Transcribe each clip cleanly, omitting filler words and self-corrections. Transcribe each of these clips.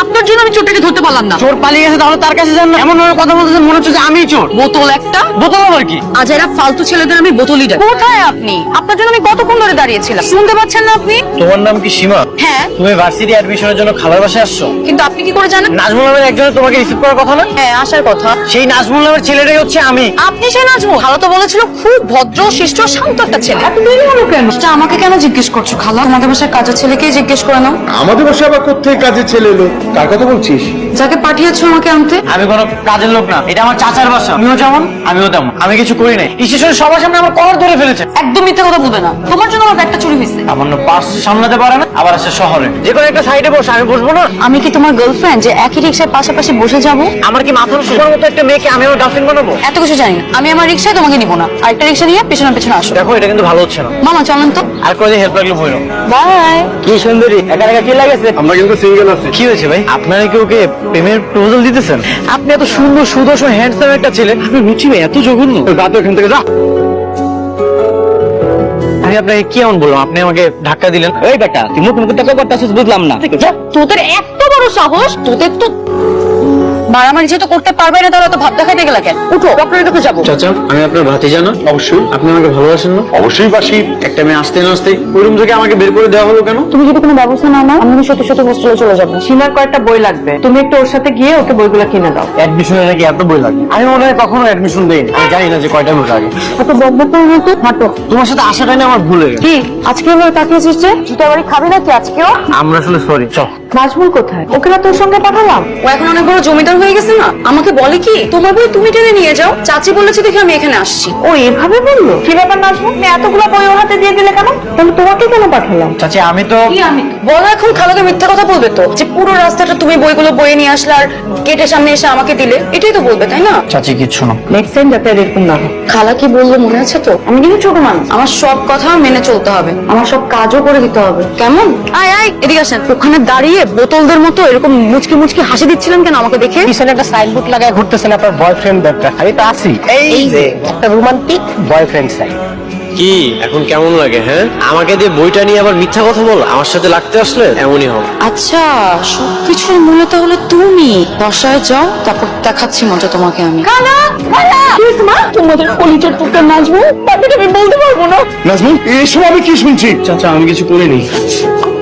আপনার জন্য আমি চোরটাকে ধরতে পারলাম না। চোর পালিয়ে গেছে, তাহলে তার কাছে যান না। এমন ভাবে কথা বলতেছেন মনে হচ্ছে যে আমি চোর। বোতল একটা। বোতল আবার কি? আজ এরা ফালতু ছেলেদের আমি বোতলই ডাকি। কোথায় আপনি? আপনার জন্য আমি কতক্ষণ ধরে দাঁড়িয়েছিলাম, শুনতে পাচ্ছেন না আপনি? তোমার নাম কি সীমা? হ্যাঁ। তুমি ভার্সিটি অ্যাডমিশনের জন্য খালার বাসায় আসছো? কিন্তু আপনি কি করে জানেন? নাজমুল নামের একজনের তোমাকে রিসিভ করার কথা না? হ্যাঁ, আসার কথা। সেই নাজমুল নামের ছেলেটাই হচ্ছে আমি। আপনি সে নাজমুল? খালা তো বলেছিল খুব ভদ্র শিষ্ট শান্ত একটা ছেলে। এত দেরি হলো কেন? সেটা আমাকে কেন জিজ্ঞেস করছো খালা? তোমাদের বাসার কাজের ছেলেকেই জিজ্ঞেস করে নাও। আমাদের বাসায় আবার কোত্থেকে কাজের ছেলে এলো? কার কথা বলছিস? যাকে পাঠিয়েছো আমাকে আনতে। আমি কোনো কাজের লোক না, এটা আমার চাচার বাসা। আমিও যেমন আমিও তেমন, আমি কিছু করি নাই। স্টেশনে সবার সামনে আমার কলার ধরে ফেলেছে। একদম মিথ্যা কথা বলবে না। তোমার জন্য আমার ব্যাগটা চুরি হয়েছে। আমার পার্স সামলাতে পারে না, আবার আসে শহরে। যে কোনো একটা সাইডে বসে আমি বসবো না? আমি কি তোমার গার্লফ্রেন্ড যে একই রিক্সায় পাশাপাশি বসে যাব? আমার কি মাথার সুপার মতো একটা মেয়েকে আমি আমার গার্লফ্রেন্ড বানাবো? এত কিছু জানি না। আমি আমার রিক্সায় তোমাকে নিব না। আরেকটা রিক্সা নিয়ে পেছনে পেছনে আসো। দেখো এটা কিন্তু ভালো হচ্ছে না। মামা চলেন তো। আর কোনোদিন হেল্প লাগলে বইলো। বাই। কি সুন্দরী, একা একা কি লাগেছে? আমরা কিন্তু সিঙ্গেল আছি। কি হয়েছে ভাই? আপনারা কি ওকে প্রেমের প্রপোজাল দিতেছেন? আপনি এত সুন্দর সুদর্শন হ্যান্ডসাম একটা ছেলে, আপনার রুচি ভাই এত জঘন্য। যা তো এখান থেকে যা। আমি আপনাকে কি এমন বললাম? আপনি আমাকে ধাক্কা দিলেন। এই বেটা তুই মুখ মুখ টাকা করতেছিস বুঝলাম না। তোদের এত বড় সাহস! তোদের তো মারামারি যেহেতু করতে পারবে না, তাহলে তো ভাত দেখাইতে গেলা কেন? উঠো, ডক্টরের কাছে যাবো। চাচা, আমি আপনার ভাতিজা না? অবশ্যই। আপনি আমাকে ভালোবাসেন না? অবশ্যই বাসি। একটা মেয়ে আসতে না আসতেই ওই রুম থেকে আমাকে বের করে দেওয়া হলো কেন? তুমি যদি কোনো ব্যবস্থা না নাও, আমি সত্যি সত্যি হোস্টেলে চলে যাবো। সীমার কয়েকটা বই লাগবে, তুমি একটু ওর সাথে গিয়ে ওকে বইগুলো কিনে দাও। অ্যাডমিশনে নাকি এত বই লাগে? আমি মনে হয় কখনো অ্যাডমিশন দেইনি, আমি জানি না যে কয়টা বই লাগে। এত বকবক করে না তো, হাঁটো। তোমার সাথে আসাটাই না আমার ভুল হয়ে গেছে। কি আজকে এভাবে তাকিয়েছিস যে? জুতো বাড়ি খাবি নাকি আজকেও? আমরা আসলে সরি। চল। নাজমুল কোথায়? ওকে না তোর সঙ্গে পাঠালাম। ও এখন অনেক বড় জমিদার হয়ে গেছে না? আমাকে বলে কি তোমার বই তুমি টেনে নিয়ে যাও, চাচি বলেছে দেখে আমি এখানে আসছি। ও এভাবে বললো? কি ব্যাপার নাজমুল, তুমি এতগুলো বই ওর হাতে দিয়ে দিলে কেন? তাহলে তোমাকে কেন পাঠালাম? চাচি আমি তো কি আমি বলো? এখন খালাকে মিথ্যা কথা বলবে তো, যে পুরো রাস্তাটা তুমি বইগুলো বয়ে নিয়ে আসলে আর গেটের সামনে এসে আমাকে দিলে, এটাই তো বলবে তাই না? চাচি কিচ্ছু না। নেক্সট টাইম যাতে আর এরকম না হয়। খালা কি বললো মনে আছে তো? আমি কিন্তু ছোট মানুষ, আমার সব কথা মেনে চলতে হবে, আমার সব কাজও করে দিতে হবে। কেমন? আয় আয় এদিকে আসেন। ওখানে দাঁড়িয়ে বোতলদের মতো এরকম মুচকি মুচকি হাসি দিচ্ছিলেন কেন আমাকে দেখে? পিছনে একটা সাইনবোর্ড লাগায় ঘুরতেছেন আপনার বয়ফ্রেন্ড ব্যাপারটা। আমি তো আছি এই যে একটা রোমান্টিক বয়ফ্রেন্ড সাইড। কি এখন কেমন লাগে? হ্যাঁ, আমাকে দিয়ে বইটা নিয়ে আবার মিথ্যা কথা বল। আমার সাথে লাগতে আসলে এমনই হবে। আচ্ছা, সবকিছুর মূলে তাহলে তুমি। বাসায় যাও, তারপর দেখাচ্ছি মজা তোমাকে আমি। খালা খালা, কি মা তোমাদের কলিজার টুকরা নাচবো? বাকিটা আমি বলতে পারবো না। নাজমুল, এসব আমি কি শুনছি? চাচা আমি কিছু করিনি।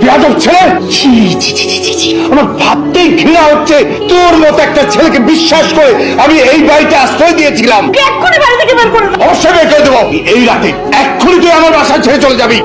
বেয়াদব ছেলে! ছি, ছি, ছি, ছি, ছি, ছি। আমার ভাবতেই ঘৃণা হচ্ছে, তোর মতো একটা ছেলেকে বিশ্বাস করে আমি এই বাড়িতে আশ্রয় দিয়েছিলাম। এক্ষুনি বাড়ি থেকে বের করে অবশ্যই বের করে দেবো এই রাতে। এক্ষুনি তুই আমার বাসা ছেড়ে চলে যাবি।